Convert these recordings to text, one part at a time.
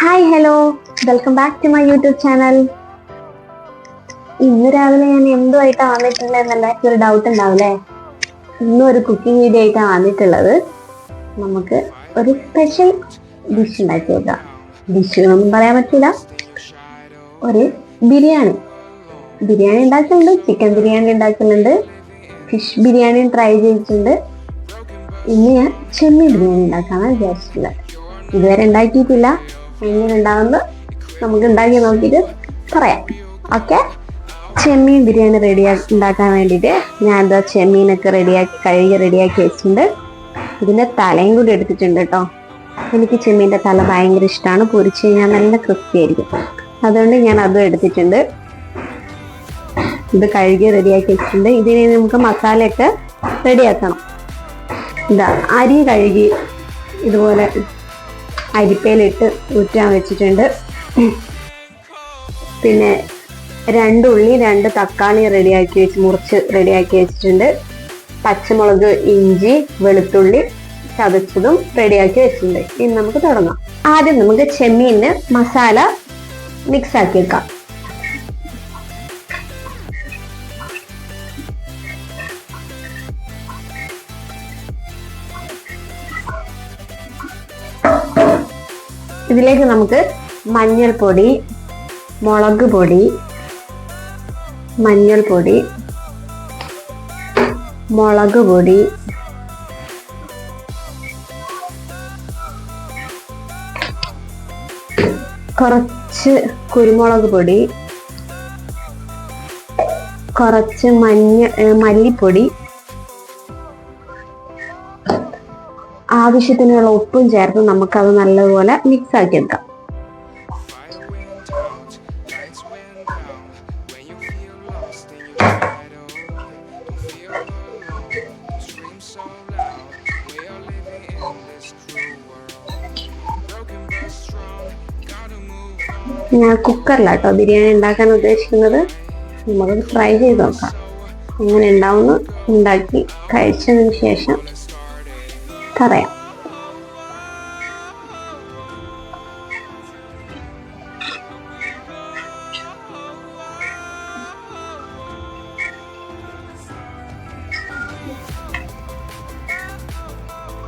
Hi hello, welcome back to my YouTube channel. ഇന്ന് രാവിലെ ഞാൻ എന്തുമായിട്ടാണ് വന്നിട്ടുള്ളത് എല്ലാവർക്കും ഒരു ഡൗട്ട് ഉണ്ടാവില്ലേ? ഇന്നും ഒരു കുക്കിംഗ് വീഡിയോ ആയിട്ടാണ് വന്നിട്ടുള്ളത്. നമുക്ക് ഒരു സ്പെഷ്യൽ ഡിഷ് ഉണ്ടാക്കി വെക്കാം. ഡിഷ് ഒന്നും പറയാൻ പറ്റില്ല, ഒരു ബിരിയാണി ഉണ്ടാക്കുന്നുണ്ട്. ചിക്കൻ ബിരിയാണി ഉണ്ടാക്കുന്നുണ്ട്, ഫിഷ് ബിരിയാണി ട്രൈ ചെയ്തിട്ടുണ്ട്. ഇന്ന് ഞാൻ ചെമ്മീൻ ബിരിയാണി ഉണ്ടാക്കാനാണ് വിചാരിച്ചിട്ടുള്ളത്. ഇതുവരെ ഉണ്ടാക്കിയിട്ടില്ല. എങ്ങനെ ഉണ്ടാവുന്നത് നമുക്ക് ഉണ്ടാക്കി നോക്കിയിട്ട് പറയാം. ഓക്കെ, ചെമ്മീൻ ബിരിയാണി ഉണ്ടാക്കാൻ വേണ്ടിയിട്ട് ഞാൻ എന്താ ചെമ്മീനൊക്കെ കഴുകി റെഡിയാക്കി വെച്ചിട്ടുണ്ട്. ഇതിന്റെ തലയും കൂടി എടുത്തിട്ടുണ്ട് കേട്ടോ. എനിക്ക് ചെമ്മീൻ്റെ തല ഭയങ്കര ഇഷ്ടമാണ്. പൊരിച്ച് കഴിഞ്ഞാൽ നല്ല ക്രിസ്പി ആയിരിക്കും. അതുകൊണ്ട് ഞാൻ അതും എടുത്തിട്ടുണ്ട്. ഇത് കഴുകി റെഡിയാക്കി വെച്ചിട്ടുണ്ട്. ഇതിനെ നമുക്ക് മസാലയൊക്കെ റെഡിയാക്കണം. ഇതാ അരി കഴുകി ഇതുപോലെ അരിപ്പയിലിട്ട് ഊറ്റാൻ വെച്ചിട്ടുണ്ട്. പിന്നെ 2 ഉള്ളി 2 തക്കാളി മുറിച്ച് റെഡിയാക്കി വെച്ചിട്ടുണ്ട്. പച്ചമുളക്, ഇഞ്ചി, വെളുത്തുള്ളി ചതച്ചതും റെഡിയാക്കി വെച്ചിട്ടുണ്ട്. ഇനി നമുക്ക് തുടങ്ങാം. ആദ്യം നമുക്ക് ചെമ്മീന് മസാല മിക്സ് ആക്കി വെക്കാം. ഇതിലേക്ക് നമുക്ക് മഞ്ഞൾപ്പൊടി, മുളക് പൊടി, കുറച്ച് കുരുമുളക് പൊടി, കുറച്ച് മല്ലിപ്പൊടി, ആവശ്യത്തിനുള്ള ഉപ്പും ചേർത്ത് നമുക്കത് നല്ലപോലെ മിക്സ് ആക്കി എടുക്കാം. ഞാൻ കുക്കറിലാട്ടോ ബിരിയാണി ഉണ്ടാക്കാൻ ഉദ്ദേശിക്കുന്നത്. നമുക്ക് ട്രൈ ചെയ്ത് നോക്കാം എങ്ങനെ ഉണ്ടാവുന്നു. ഉണ്ടാക്കി കഴിച്ചതിന് ശേഷം പറയാം.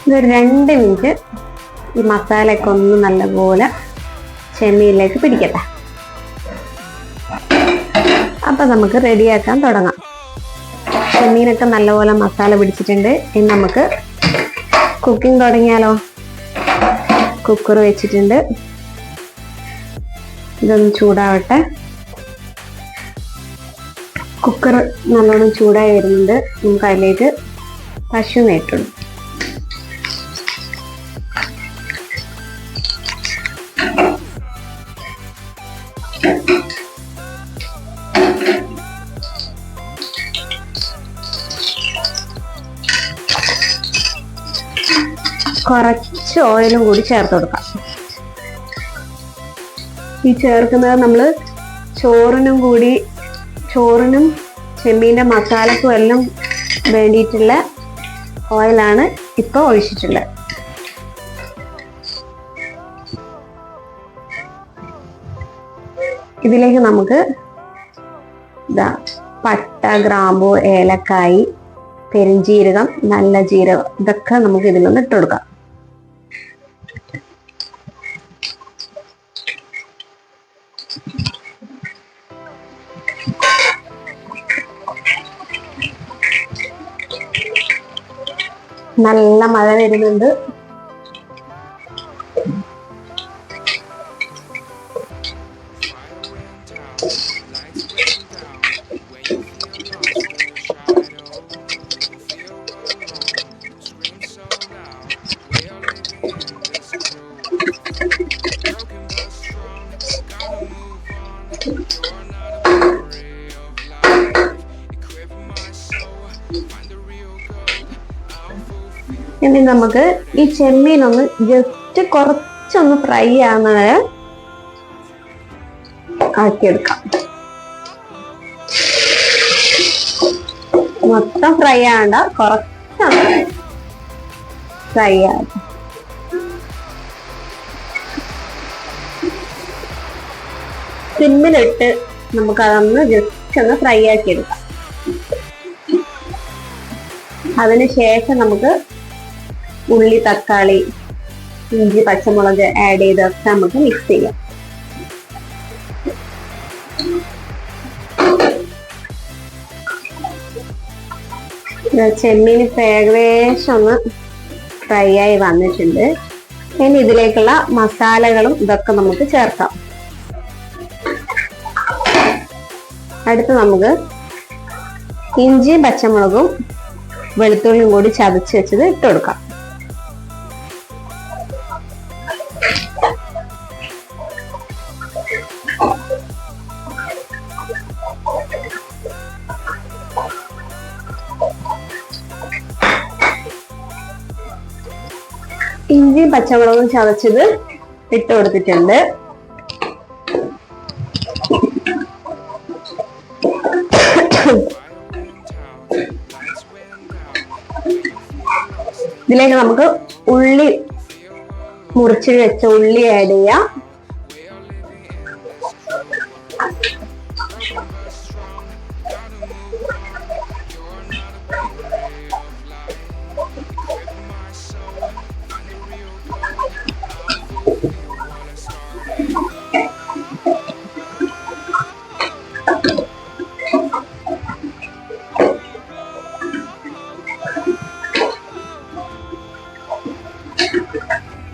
ഇതൊരു 2 മിനിറ്റ് ഈ മസാലയൊക്കെ ഒന്ന് നല്ലപോലെ ചെമ്മീനിലേക്ക് പിടിക്കട്ടെ. അപ്പൊ നമുക്ക് റെഡിയാക്കാൻ തുടങ്ങാം. ചെമ്മീനൊക്കെ നല്ലപോലെ മസാല പിടിച്ചിട്ടുണ്ട്. ഇനി നമുക്ക് കുക്കിംഗ് തുടങ്ങിയാലോ. കുക്കർ വെച്ചിട്ടുണ്ട്. ഇതൊന്ന് ചൂടാവട്ടെ. കുക്കർ നല്ലോണം ചൂടായി വരുന്നുണ്ട്. നമുക്ക് അതിലേക്ക് പശു നേട്ടുണ്ട്. കുറച്ച് ഓയിലും കൂടി ചേർത്ത് കൊടുക്കാം. ഈ ചേർക്കുന്നത് നമ്മൾ ചോറിനും ചെമ്മീൻ്റെ മസാലക്കും എല്ലാം വേണ്ടിയിട്ടുള്ള ഓയിലാണ് ഇപ്പോൾ ഒഴിച്ചിട്ടുള്ളത്. ഇതിലേക്ക് നമുക്ക് പട്ട, ഗ്രാമ്പു, ഏലക്കായി, പെരുംജീരകം, നല്ല ജീരകം ഇതൊക്കെ നമുക്ക് ഇതിലൊന്ന് ഇട്ട് കൊടുക്കാം. നല്ല മഴ വരുന്നുണ്ട്. ഇനി നമുക്ക് ഈ ചെമ്മീനൊന്ന് ജസ്റ്റ് കുറച്ചൊന്ന് ഫ്രൈ ആവുന്നവരെ ആക്കിയെടുക്കാം. മൊത്തം ഫ്രൈ ആവണ്ട, കുറച്ചൊന്ന് ഫ്രൈ ആവും. സിമ്മിലിട്ട് നമുക്ക് അതൊന്ന് ജസ്റ്റ് ഒന്ന് ഫ്രൈ ആക്കി എടുക്കാം. അതിനുശേഷം നമുക്ക് ഉള്ളി, തക്കാളി, ഇഞ്ചി, പച്ചമുളക് ആഡ് ചെയ്തൊക്കെ നമുക്ക് മിക്സ് ചെയ്യാം. ചെമ്മീൻ ഇപ്പൊ ഏകദേശം ഒന്ന് ഫ്രൈ ആയി വന്നിട്ടുണ്ട്. ഇനി ഇതിലേക്കുള്ള മസാലകളും ഇതൊക്കെ നമുക്ക് ചേർക്കാം. അടുത്ത് നമുക്ക് ഇഞ്ചിയും പച്ചമുളകും വെളുത്തുള്ളിയും കൂടി ചതച്ച് വെച്ചത് ഇട്ട് കൊടുക്കാം. ഇഞ്ചിയും പച്ചമുളകും ചതച്ചത് ഇട്ട് കൊടുത്തിട്ടുണ്ട്. ഇതിലേക്ക് നമുക്ക് ഉള്ളി, മുറിച്ച് വെച്ച ഉള്ളി ആഡ് ചെയ്യാം.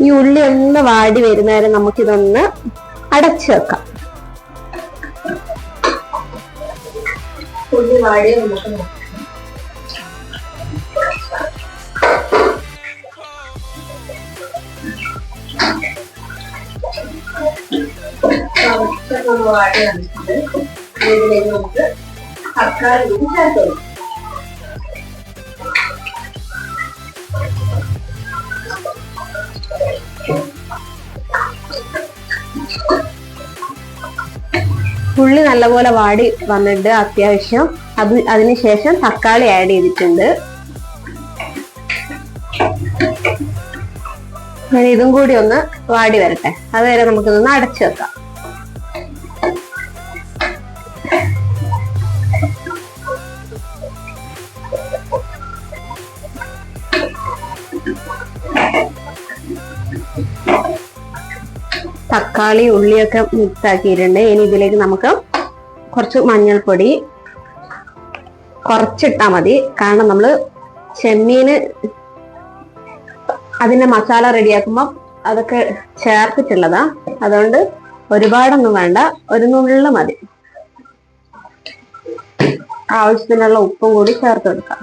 ഈ ഉള്ളി ഒന്ന് വാടി വരുന്നവരെ നമുക്കിതൊന്ന് അടച്ചു വെക്കാം. ഉള്ളി വാടി നമുക്ക് വാടി വന്നിട്ടുണ്ട്. ഇതിലേക്ക് നമുക്ക് തക്കാളി ചേർത്ത് കൊടുക്കാം. ഉള്ളി നല്ലപോലെ വാടി വന്നിട്ട് അത്യാവശ്യം അതിനുശേഷം തക്കാളി ആഡ് ചെയ്തിട്ടുണ്ട്. ഞാൻ ഇതും കൂടി ഒന്ന് വാടി വരട്ടെ. അതുവരെ നമുക്കിതൊന്ന് അടച്ചു വെക്കാം. തക്കാളി, ഉള്ളിയൊക്കെ മിക്സ് ആക്കിയിട്ടുണ്ട്. ഇനി ഇതിലേക്ക് നമുക്ക് കുറച്ച് മഞ്ഞൾപ്പൊടി കുറച്ചിട്ടാ മതി. കാരണം നമ്മള് ചെമ്മീന് അതിന്റെ മസാല റെഡിയാക്കുമ്പോൾ അതൊക്കെ ചേർത്തിട്ടുള്ളതാ. അതുകൊണ്ട് ഒരുപാടൊന്നും വേണ്ട, ഒരു നുള്ളു മതി. ആവശ്യത്തിനുള്ള ഉപ്പും കൂടി ചേർത്ത് കൊടുക്കാം.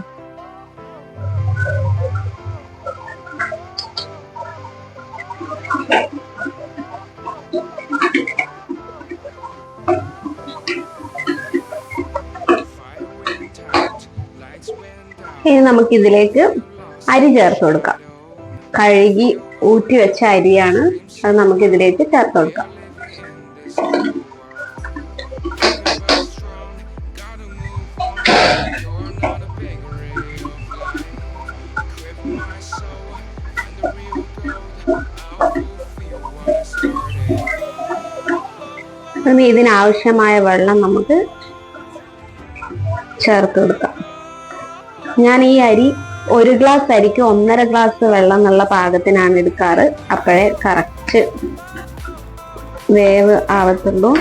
ഇനി നമുക്ക് ഇതിലേക്ക് അരി ചേർത്ത് കൊടുക്കാം. കഴുകി ഊറ്റി വെച്ച അരിയാണ്. അത് നമുക്ക് ഇതിലേക്ക് ചേർത്ത് കൊടുക്കാം. ഇനി ഇതിനാവശ്യമായ വെള്ളം നമുക്ക് ചേർത്ത് കൊടുക്കാം. ഞാൻ ഈ അരി 1 ഗ്ലാസ് അരിക്ക് 1.5 ഗ്ലാസ് വെള്ളം എന്നുള്ള പാകത്തിനാണ് എടുക്കാറ്. അപ്പോഴേ കറക്റ്റ് വേവ് ആവത്തുള്ളൂ.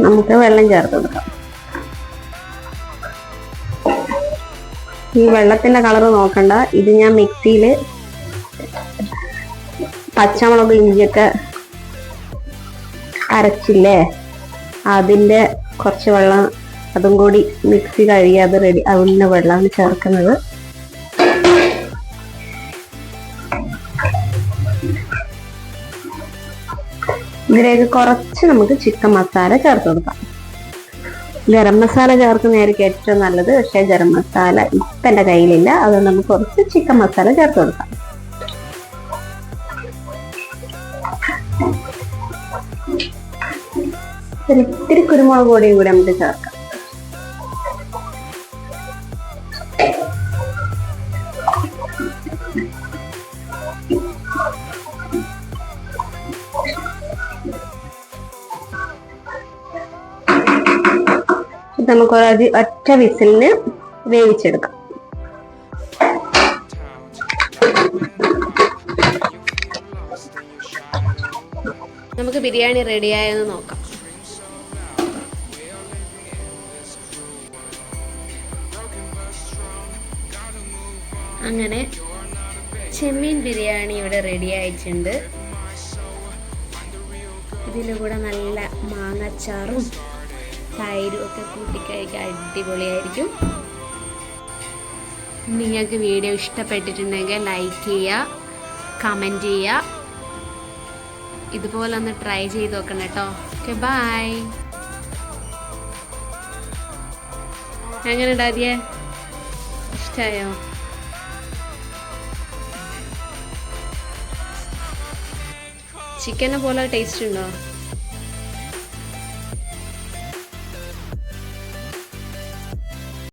നമുക്ക് വെള്ളം ചേർത്ത് കൊടുക്കാം. ഈ വെള്ളത്തിന്റെ കളർ നോക്കണ്ട. ഇത് ഞാൻ മിക്സിയിൽ പച്ചമുളക്, ഇഞ്ചിയൊക്കെ അരച്ചില്ലേ, അതിന്റെ കുറച്ച് വെള്ളം, അതും കൂടി മിക്സി കഴിയാതെ റെഡി ആവുന്ന വെള്ളമാണ് ചേർക്കുന്നത്. ഇതിലേക്ക് കുറച്ച് നമുക്ക് ചിക്കൻ മസാല ചേർത്ത് കൊടുക്കാം. ഗരം മസാല ചേർക്കുന്നതായിരിക്കും ഏറ്റവും നല്ലത്. പക്ഷെ ഗരം മസാല ഇപ്പം എൻ്റെ കയ്യിലില്ല. അതുകൊണ്ട് നമുക്ക് കുറച്ച് ചിക്കൻ മസാല ചേർത്ത് കൊടുക്കാം. ഇത്തിരി കുരുമുളക് പൊടിയും കൂടി നമുക്ക് ചേർക്കാം. നമുക്ക് ഒറ്റ വിസിലിന് വേവിച്ചെടുക്കാം. നമുക്ക് ബിരിയാണി റെഡിയായെന്ന് നോക്കാം. അങ്ങനെ ചെമ്മീൻ ബിരിയാണി ഇവിടെ റെഡി ആയിട്ടുണ്ട്. ഇതിൻ്റെ കൂടെ നല്ല മാങ്ങാച്ചാറും തൈരും ഒക്കെ കൂട്ടിക്കഴിക്കാൻ അടിപൊളിയായിരിക്കും. നിങ്ങൾക്ക് വീഡിയോ ഇഷ്ടപ്പെട്ടിട്ടുണ്ടെങ്കിൽ ലൈക്ക് ചെയ്യുക, കമൻറ്റ് ചെയ്യുക. ഇതുപോലെ ഒന്ന് ട്രൈ ചെയ്ത് നോക്കണം കേട്ടോ. Okay, bye. എങ്ങനെ ഉണ്ടാതിയേ? ഇഷ്ടമായോ? ചിക്കനെ പോലെ ടേസ്റ്റ് ഉണ്ടോ?